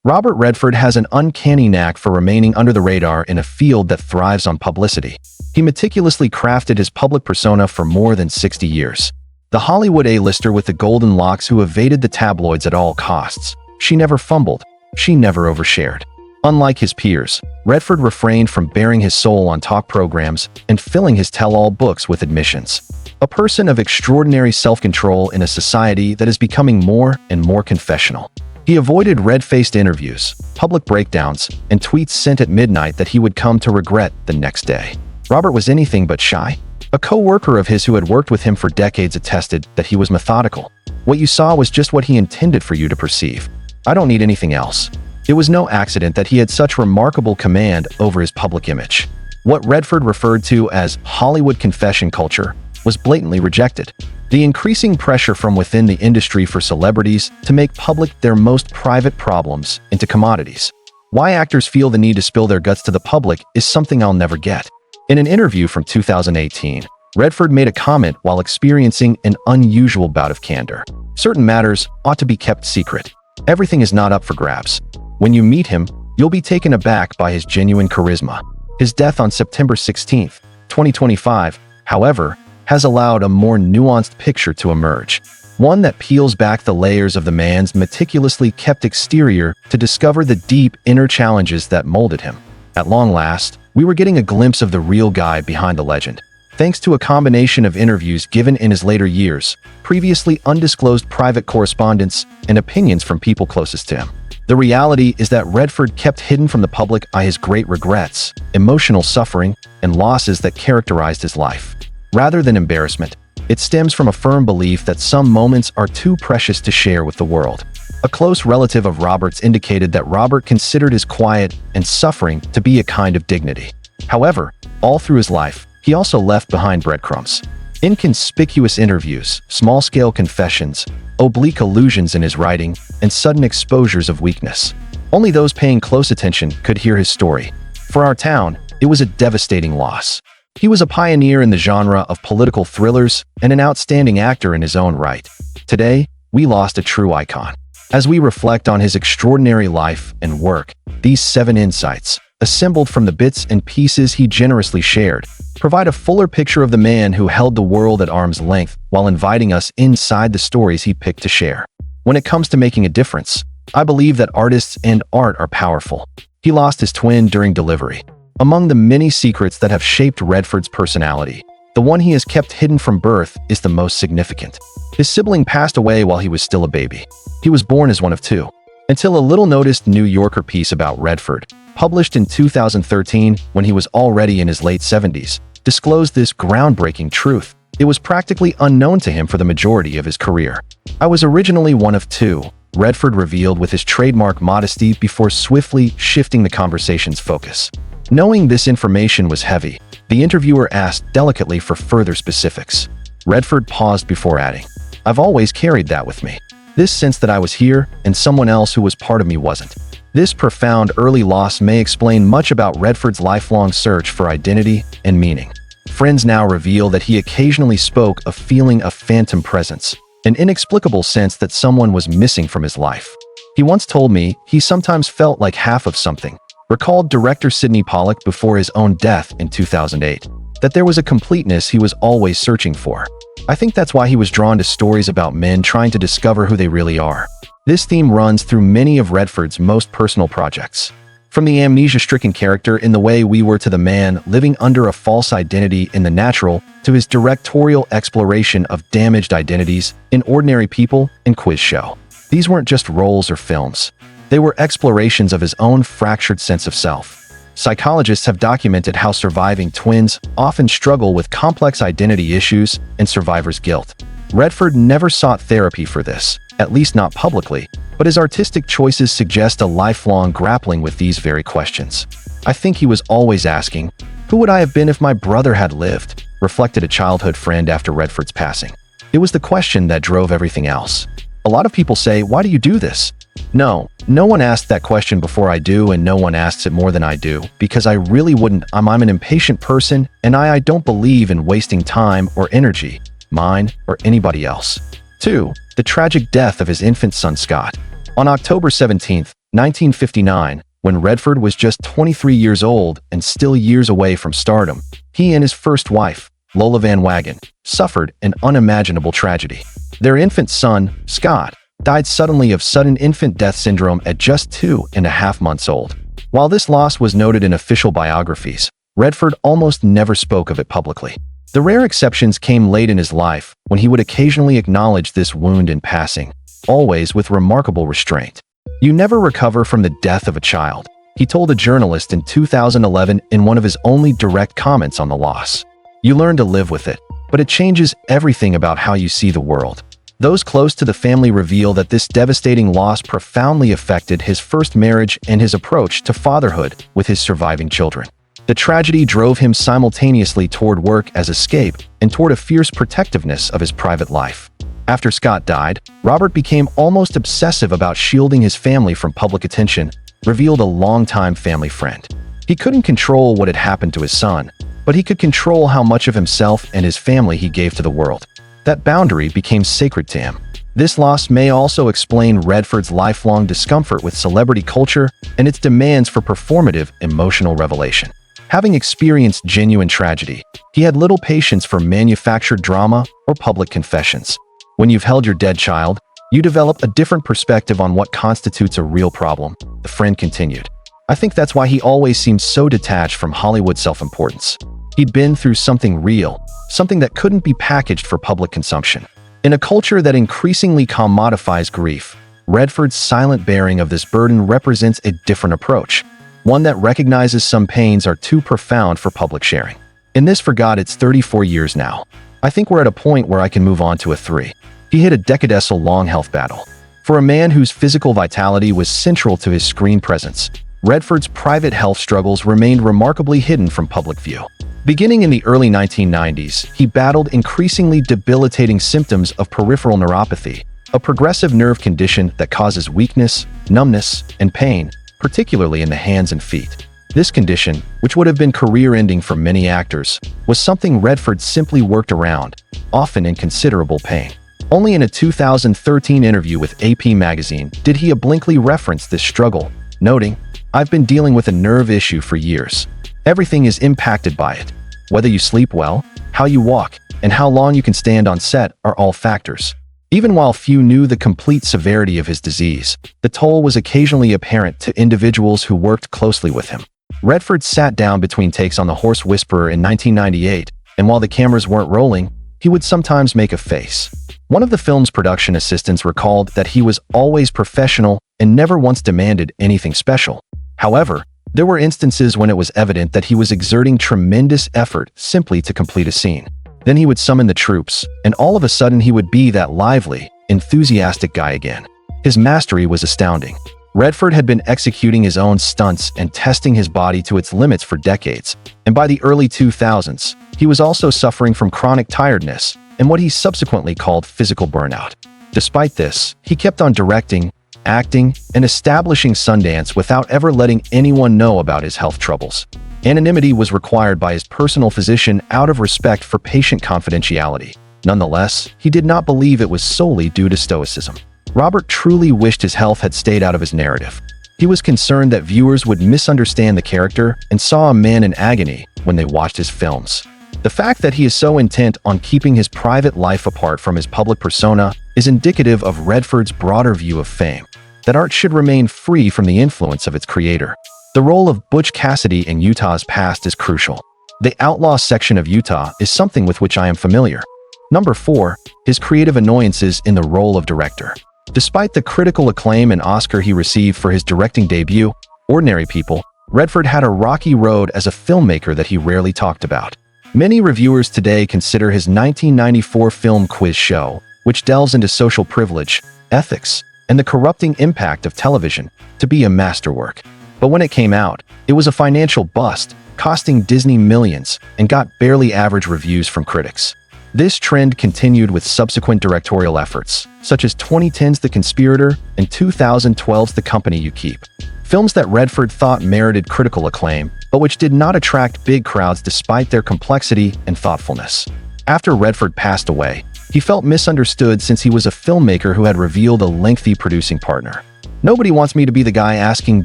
Robert Redford has an uncanny knack for remaining under the radar in a field that thrives on publicity. He meticulously crafted his public persona for more than 60 years. The Hollywood A-lister with the golden locks who evaded the tabloids at all costs. She never fumbled. She never overshared. Unlike his peers, Redford refrained from bearing his soul on talk programs and filling his tell-all books with admissions. A person of extraordinary self-control in a society that is becoming more and more confessional. He avoided red-faced interviews, public breakdowns, and tweets sent at midnight that he would come to regret the next day. Robert was anything but shy. A co-worker of his who had worked with him for decades attested that he was methodical. What you saw was just what he intended for you to perceive. I don't need anything else. It was no accident that he had such remarkable command over his public image. What Redford referred to as Hollywood confession culture was blatantly rejected. The increasing pressure from within the industry for celebrities to make public their most private problems into commodities. Why actors feel the need to spill their guts to the public is something I'll never get. In an interview from 2018, Redford made a comment while experiencing an unusual bout of candor. Certain matters ought to be kept secret. Everything is not up for grabs. When you meet him, you'll be taken aback by his genuine charisma. His death on September 16, 2025, however, has allowed a more nuanced picture to emerge. One that peels back the layers of the man's meticulously kept exterior to discover the deep inner challenges that molded him. At long last, we were getting a glimpse of the real guy behind the legend. Thanks to a combination of interviews given in his later years, previously undisclosed private correspondence, and opinions from people closest to him. The reality is that Redford kept hidden from the public eye his great regrets, emotional suffering, and losses that characterized his life. Rather than embarrassment, it stems from a firm belief that some moments are too precious to share with the world. A close relative of Robert's indicated that Robert considered his quiet and suffering to be a kind of dignity. However, all through his life, he also left behind breadcrumbs. Inconspicuous interviews, small-scale confessions, oblique allusions in his writing, and sudden exposures of weakness. Only those paying close attention could hear his story. For our town, it was a devastating loss. He was a pioneer in the genre of political thrillers and an outstanding actor in his own right. Today, we lost a true icon. As we reflect on his extraordinary life and work, these 7 insights, assembled from the bits and pieces he generously shared, provide a fuller picture of the man who held the world at arm's length while inviting us inside the stories he picked to share. When it comes to making a difference, I believe that artists and art are powerful. He lost his twin during delivery. Among the many secrets that have shaped Redford's personality, the one he has kept hidden from birth is the most significant. His sibling passed away while he was still a baby. He was born as one of 2. Until a little-noticed New Yorker piece about Redford, published in 2013 when he was already in his late 70s, disclosed this groundbreaking truth. It was practically unknown to him for the majority of his career. I was originally one of 2, Redford revealed with his trademark modesty before swiftly shifting the conversation's focus. Knowing this information was heavy, the interviewer asked delicately for further specifics. Redford paused before adding, "I've always carried that with me. This sense that I was here and someone else who was part of me wasn't." This profound early loss may explain much about Redford's lifelong search for identity and meaning. Friends now reveal that he occasionally spoke of feeling a phantom presence, an inexplicable sense that someone was missing from his life. He once told me he sometimes felt like half of something, recalled director Sidney Pollack before his own death in 2008, that there was a completeness he was always searching for. I think that's why he was drawn to stories about men trying to discover who they really are. This theme runs through many of Redford's most personal projects. From the amnesia-stricken character in The Way We Were to the man living under a false identity in The Natural, to his directorial exploration of damaged identities in Ordinary People and Quiz Show. These weren't just roles or films. They were explorations of his own fractured sense of self. Psychologists have documented how surviving twins often struggle with complex identity issues and survivor's guilt. Redford never sought therapy for this, at least not publicly, but his artistic choices suggest a lifelong grappling with these very questions. "I think he was always asking, 'Who would I have been if my brother had lived?'" reflected a childhood friend after Redford's passing. "It was the question that drove everything else." A lot of people say, "Why do you do this?" No one asked that question before I do, and no one asks it more than I do, because I really wouldn't. I'm an impatient person, and I don't believe in wasting time or energy, mine or anybody else. 2. The tragic death of his infant son Scott. On October 17th, 1959, when Redford was just 23 years old and still years away from stardom, he and his first wife, Lola Van Wagen, suffered an unimaginable tragedy. Their infant son, Scott, died suddenly of sudden infant death syndrome at just 2.5 months old. While this loss was noted in official biographies, Redford almost never spoke of it publicly. The rare exceptions came late in his life, when he would occasionally acknowledge this wound in passing, always with remarkable restraint. "You never recover from the death of a child," he told a journalist in 2011 in one of his only direct comments on the loss. "You learn to live with it, but it changes everything about how you see the world." Those close to the family reveal that this devastating loss profoundly affected his first marriage and his approach to fatherhood with his surviving children. The tragedy drove him simultaneously toward work as escape and toward a fierce protectiveness of his private life. After Scott died, Robert became almost obsessive about shielding his family from public attention, revealed a longtime family friend. He couldn't control what had happened to his son, but he could control how much of himself and his family he gave to the world. That boundary became sacred to him. This loss may also explain Redford's lifelong discomfort with celebrity culture and its demands for performative, emotional revelation. Having experienced genuine tragedy, he had little patience for manufactured drama or public confessions. When you've held your dead child, you develop a different perspective on what constitutes a real problem, the friend continued. "I think that's why he always seemed so detached from Hollywood self-importance. He'd been through something real, something that couldn't be packaged for public consumption." In a culture that increasingly commodifies grief, Redford's silent bearing of this burden represents a different approach, one that recognizes some pains are too profound for public sharing. "In this for God it's 34 years now. I think we're at a point where I can move on to a 3. He hit a decadal-long health battle. For a man whose physical vitality was central to his screen presence, Redford's private health struggles remained remarkably hidden from public view. Beginning in the early 1990s, he battled increasingly debilitating symptoms of peripheral neuropathy, a progressive nerve condition that causes weakness, numbness, and pain, particularly in the hands and feet. This condition, which would have been career-ending for many actors, was something Redford simply worked around, often in considerable pain. Only in a 2013 interview with AP magazine did he obliquely reference this struggle, noting, "I've been dealing with a nerve issue for years. Everything is impacted by it. Whether you sleep well, how you walk, and how long you can stand on set are all factors." Even while few knew the complete severity of his disease, the toll was occasionally apparent to individuals who worked closely with him. Redford sat down between takes on The Horse Whisperer in 1998, and while the cameras weren't rolling, he would sometimes make a face. One of the film's production assistants recalled that he was always professional and never once demanded anything special. However, there were instances when it was evident that he was exerting tremendous effort simply to complete a scene. Then he would summon the troops, and all of a sudden he would be that lively, enthusiastic guy again. His mastery was astounding. Redford had been executing his own stunts and testing his body to its limits for decades, and by the early 2000s, he was also suffering from chronic tiredness and what he subsequently called physical burnout. Despite this, he kept on directing, acting, and establishing Sundance without ever letting anyone know about his health troubles. Anonymity was required by his personal physician out of respect for patient confidentiality. Nonetheless, he did not believe it was solely due to stoicism. Robert truly wished his health had stayed out of his narrative. He was concerned that viewers would misunderstand the character and saw a man in agony when they watched his films. The fact that he is so intent on keeping his private life apart from his public persona is indicative of Redford's broader view of fame, that art should remain free from the influence of its creator. The role of Butch Cassidy in Utah's past is crucial. The outlaw section of Utah is something with which I am familiar. Number 4, his creative annoyances in the role of director. Despite the critical acclaim and Oscar he received for his directing debut, Ordinary People, Redford had a rocky road as a filmmaker that he rarely talked about. Many reviewers today consider his 1994 film Quiz Show, which delves into social privilege, ethics, and the corrupting impact of television, to be a masterwork. But when it came out, it was a financial bust, costing Disney millions, and got barely average reviews from critics. This trend continued with subsequent directorial efforts, such as 2010's The Conspirator and 2012's The Company You Keep. Films that Redford thought merited critical acclaim, but which did not attract big crowds despite their complexity and thoughtfulness. After Redford passed away, he felt misunderstood since he was a filmmaker who had revealed a lengthy producing partner. Nobody wants me to be the guy asking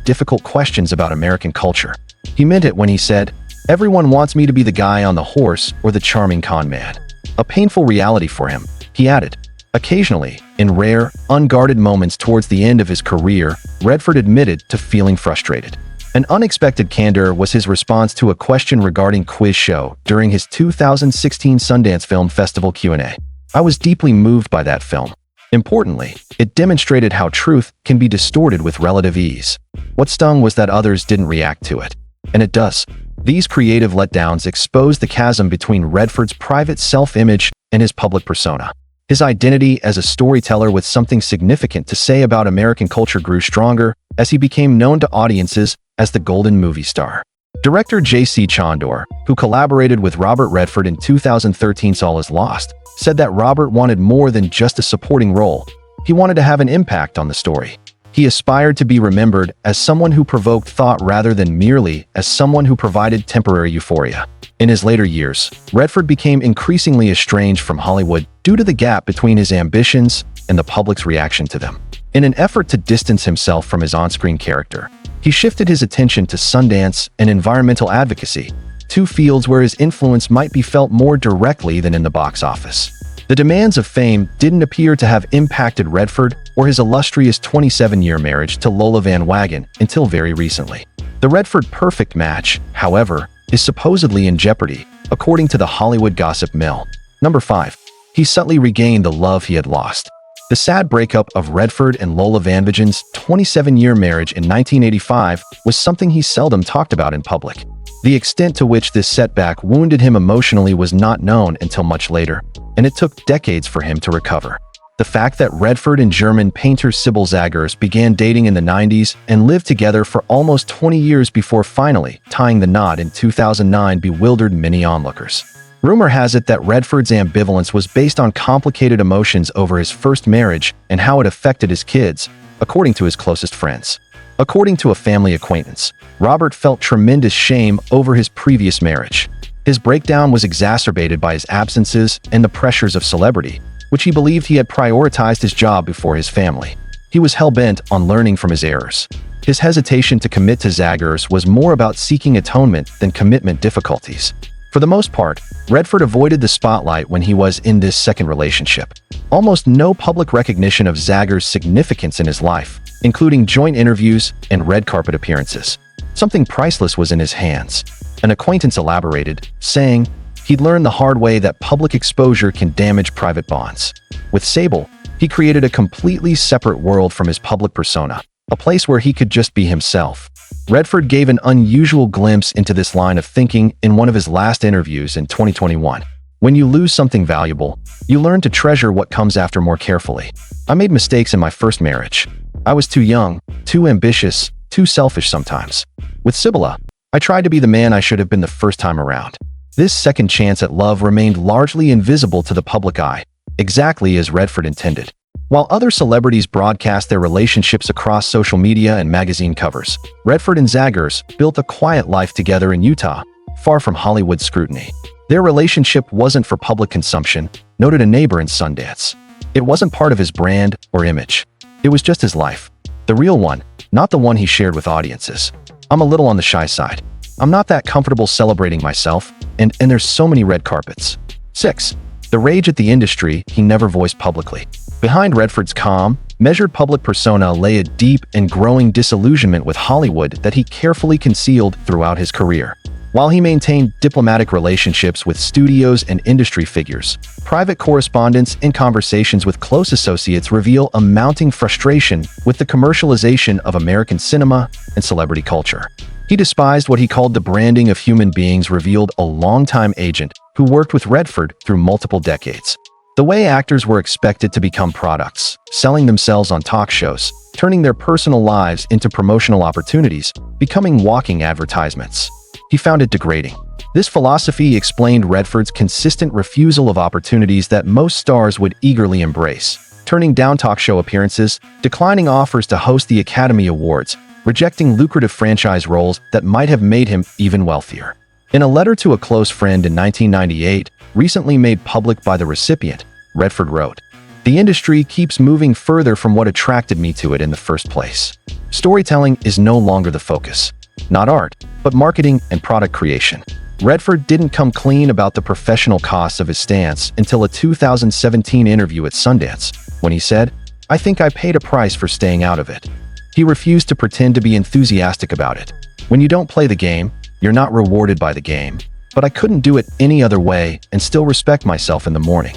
difficult questions about American culture. He meant it when he said, everyone wants me to be the guy on the horse or the charming con man. A painful reality for him, he added. Occasionally, in rare, unguarded moments towards the end of his career, Redford admitted to feeling frustrated. An unexpected candor was his response to a question regarding Quiz Show during his 2016 Sundance Film Festival Q&A. I was deeply moved by that film. Importantly, it demonstrated how truth can be distorted with relative ease. What stung was that others didn't react to it. And it does. These creative letdowns expose the chasm between Redford's private self-image and his public persona. His identity as a storyteller with something significant to say about American culture grew stronger as he became known to audiences as the Golden Movie Star. Director J.C. Chandor, who collaborated with Robert Redford in 2013's All Is Lost, said that Robert wanted more than just a supporting role. He wanted to have an impact on the story. He aspired to be remembered as someone who provoked thought rather than merely as someone who provided temporary euphoria. In his later years, Redford became increasingly estranged from Hollywood due to the gap between his ambitions and the public's reaction to them. In an effort to distance himself from his on-screen character, he shifted his attention to Sundance and environmental advocacy, two fields where his influence might be felt more directly than in the box office. The demands of fame didn't appear to have impacted Redford or his illustrious 27-year marriage to Lola Van Wagen until very recently. The Redford perfect match, however, is supposedly in jeopardy, according to the Hollywood gossip mill. Number 5. He subtly regained the love he had lost. The sad breakup of Redford and Lola Van Wagen's 27-year marriage in 1985 was something he seldom talked about in public. The extent to which this setback wounded him emotionally was not known until much later, and it took decades for him to recover. The fact that Redford and German painter Sybil Zagers began dating in the 90s and lived together for almost 20 years before finally tying the knot in 2009 bewildered many onlookers. Rumor has it that Redford's ambivalence was based on complicated emotions over his first marriage and how it affected his kids, according to his closest friends. According to a family acquaintance, Robert felt tremendous shame over his previous marriage. His breakdown was exacerbated by his absences and the pressures of celebrity, which he believed he had prioritized his job before his family. He was hell-bent on learning from his errors. His hesitation to commit to Zagers was more about seeking atonement than commitment difficulties. For the most part, Redford avoided the spotlight when he was in this second relationship. Almost no public recognition of Zagers' significance in his life, including joint interviews and red carpet appearances. Something priceless was in his hands. An acquaintance elaborated, saying, he'd learned the hard way that public exposure can damage private bonds. With Sable, he created a completely separate world from his public persona, a place where he could just be himself. Redford gave an unusual glimpse into this line of thinking in one of his last interviews in 2021. When you lose something valuable, you learn to treasure what comes after more carefully. I made mistakes in my first marriage. I was too young, too ambitious, too selfish sometimes. With Sibylla, I tried to be the man I should have been the first time around. This second chance at love remained largely invisible to the public eye, exactly as Redford intended. While other celebrities broadcast their relationships across social media and magazine covers, Redford and Zagers built a quiet life together in Utah, far from Hollywood scrutiny. Their relationship wasn't for public consumption, noted a neighbor in Sundance. It wasn't part of his brand or image. It was just his life. The real one, not the one he shared with audiences. I'm a little on the shy side. I'm not that comfortable celebrating myself, and there's so many red carpets. 6. The rage at the industry he never voiced publicly. Behind Redford's calm, measured public persona lay a deep and growing disillusionment with Hollywood that he carefully concealed throughout his career. While he maintained diplomatic relationships with studios and industry figures, private correspondence and conversations with close associates reveal a mounting frustration with the commercialization of American cinema and celebrity culture. He despised what he called the branding of human beings revealed a longtime agent who worked with Redford through multiple decades. The way actors were expected to become products, selling themselves on talk shows, turning their personal lives into promotional opportunities, becoming walking advertisements. He found it degrading. This philosophy explained Redford's consistent refusal of opportunities that most stars would eagerly embrace, turning down talk show appearances, declining offers to host the Academy Awards, rejecting lucrative franchise roles that might have made him even wealthier. In a letter to a close friend in 1998, recently made public by the recipient, Redford wrote, The industry keeps moving further from what attracted me to it in the first place. Storytelling is no longer the focus. Not art, but marketing and product creation. Redford didn't come clean about the professional costs of his stance until a 2017 interview at Sundance, when he said, "I think I paid a price for staying out of it." He refused to pretend to be enthusiastic about it. "When you don't play the game, you're not rewarded by the game. But I couldn't do it any other way and still respect myself in the morning."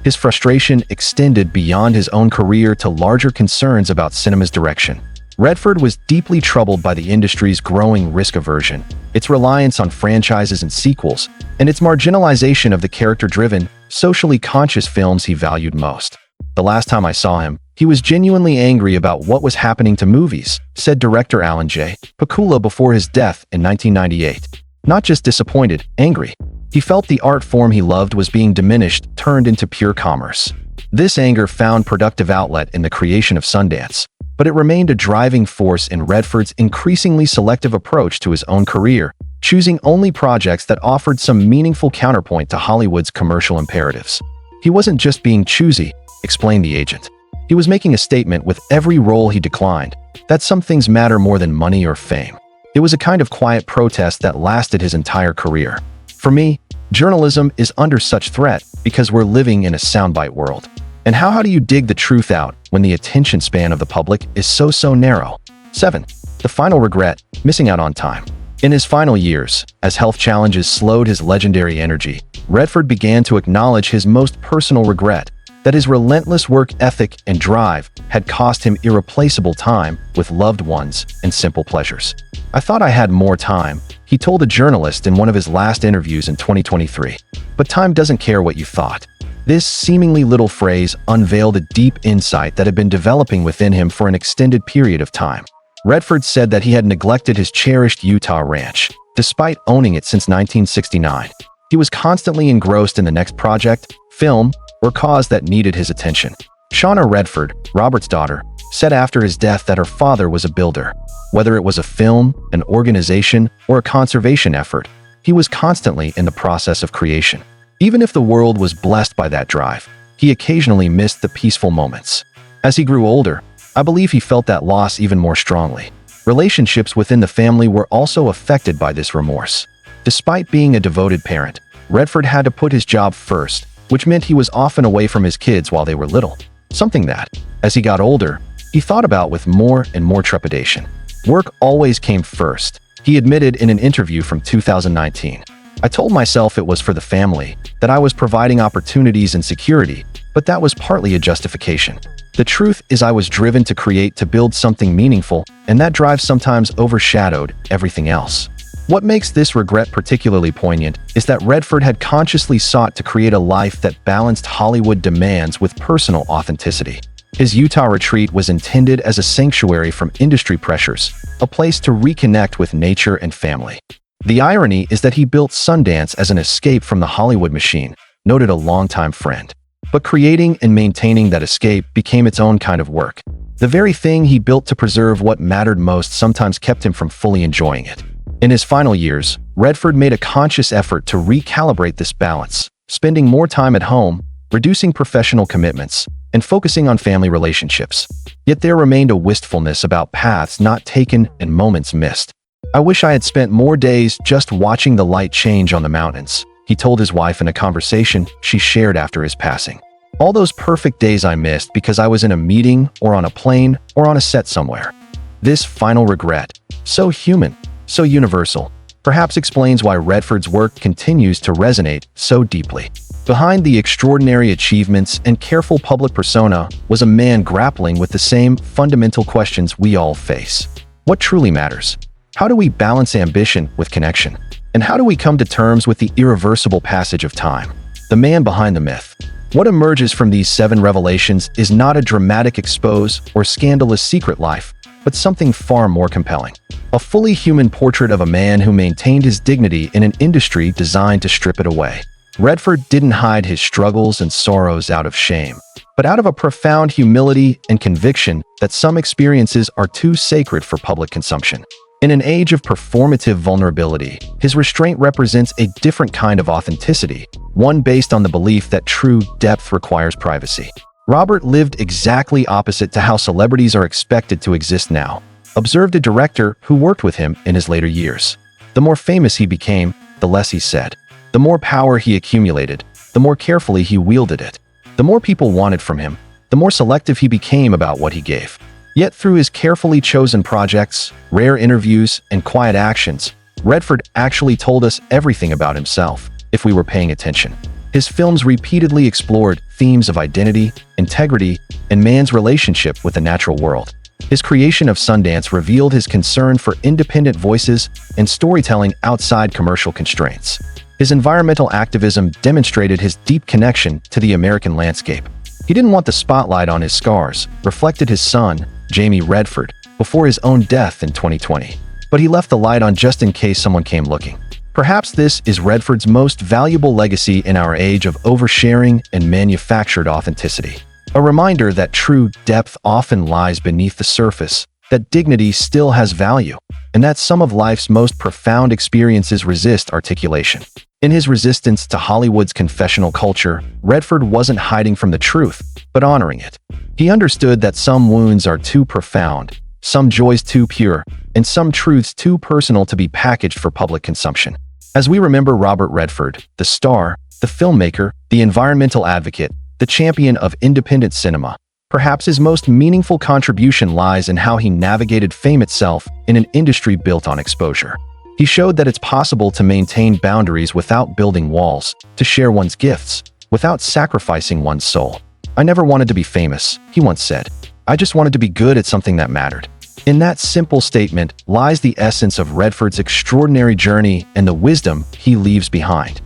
His frustration extended beyond his own career to larger concerns about cinema's direction. Redford was deeply troubled by the industry's growing risk aversion, its reliance on franchises and sequels, and its marginalization of the character-driven, socially conscious films he valued most. "The last time I saw him, he was genuinely angry about what was happening to movies," said director Alan J. Pakula before his death in 1998. Not just disappointed, angry. He felt the art form he loved was being diminished, turned into pure commerce. This anger found productive outlet in the creation of Sundance, but it remained a driving force in Redford's increasingly selective approach to his own career, choosing only projects that offered some meaningful counterpoint to Hollywood's commercial imperatives. "He wasn't just being choosy," explained the agent. "He was making a statement with every role he declined, that some things matter more than money or fame." It was a kind of quiet protest that lasted his entire career. For me, journalism is under such threat because we're living in a soundbite world. And how do you dig the truth out when the attention span of the public is so narrow? 7. The final regret, missing out on time. In his final years, as health challenges slowed his legendary energy, Redford began to acknowledge his most personal regret, that his relentless work ethic and drive had cost him irreplaceable time with loved ones and simple pleasures. "I thought I had more time," he told a journalist in one of his last interviews in 2023. "But time doesn't care what you thought." This seemingly little phrase unveiled a deep insight that had been developing within him for an extended period of time. Redford said that he had neglected his cherished Utah ranch, despite owning it since 1969. He was constantly engrossed in the next project, film, or cause that needed his attention. Shauna Redford, Robert's daughter, said after his death that her father was a builder. Whether it was a film, an organization, or a conservation effort, he was constantly in the process of creation. Even if the world was blessed by that drive, he occasionally missed the peaceful moments. As he grew older, I believe he felt that loss even more strongly. Relationships within the family were also affected by this remorse. Despite being a devoted parent, Redford had to put his job first, which meant he was often away from his kids while they were little. Something that, as he got older, he thought about with more and more trepidation. "Work always came first," he admitted in an interview from 2019. "I told myself it was for the family, that I was providing opportunities and security, but that was partly a justification. The truth is I was driven to create, to build something meaningful, and that drive sometimes overshadowed everything else." What makes this regret particularly poignant is that Redford had consciously sought to create a life that balanced Hollywood demands with personal authenticity. His Utah retreat was intended as a sanctuary from industry pressures, a place to reconnect with nature and family. The irony is that he built Sundance as an escape from the Hollywood machine, noted a longtime friend. But creating and maintaining that escape became its own kind of work. The very thing he built to preserve what mattered most sometimes kept him from fully enjoying it. In his final years, Redford made a conscious effort to recalibrate this balance, spending more time at home, reducing professional commitments, and focusing on family relationships. Yet there remained a wistfulness about paths not taken and moments missed. "I wish I had spent more days just watching the light change on the mountains," he told his wife in a conversation she shared after his passing. "All those perfect days I missed because I was in a meeting or on a plane or on a set somewhere." This final regret, so human, so universal, perhaps explains why Redford's work continues to resonate so deeply. Behind the extraordinary achievements and careful public persona was a man grappling with the same fundamental questions we all face. What truly matters? How do we balance ambition with connection? And how do we come to terms with the irreversible passage of time? The man behind the myth. What emerges from these 7 revelations is not a dramatic expose or scandalous secret life, but something far more compelling. A fully human portrait of a man who maintained his dignity in an industry designed to strip it away. Redford didn't hide his struggles and sorrows out of shame, but out of a profound humility and conviction that some experiences are too sacred for public consumption. In an age of performative vulnerability, his restraint represents a different kind of authenticity, one based on the belief that true depth requires privacy. Robert lived exactly opposite to how celebrities are expected to exist now, observed a director who worked with him in his later years. The more famous he became, the less he said. The more power he accumulated, the more carefully he wielded it. The more people wanted from him, the more selective he became about what he gave. Yet through his carefully chosen projects, rare interviews, and quiet actions, Redford actually told us everything about himself, if we were paying attention. His films repeatedly explored themes of identity, integrity, and man's relationship with the natural world. His creation of Sundance revealed his concern for independent voices and storytelling outside commercial constraints. His environmental activism demonstrated his deep connection to the American landscape. He didn't want the spotlight on his scars, reflected his son, Jamie Redford, before his own death in 2020. But he left the light on just in case someone came looking. Perhaps this is Redford's most valuable legacy in our age of oversharing and manufactured authenticity. A reminder that true depth often lies beneath the surface, that dignity still has value, and that some of life's most profound experiences resist articulation. In his resistance to Hollywood's confessional culture, Redford wasn't hiding from the truth, but honoring it. He understood that some wounds are too profound, some joys too pure, and some truths too personal to be packaged for public consumption. As we remember Robert Redford, the star, the filmmaker, the environmental advocate, the champion of independent cinema, perhaps his most meaningful contribution lies in how he navigated fame itself in an industry built on exposure. He showed that it's possible to maintain boundaries without building walls, to share one's gifts, without sacrificing one's soul. "I never wanted to be famous," he once said. "I just wanted to be good at something that mattered." In that simple statement lies the essence of Redford's extraordinary journey and the wisdom he leaves behind.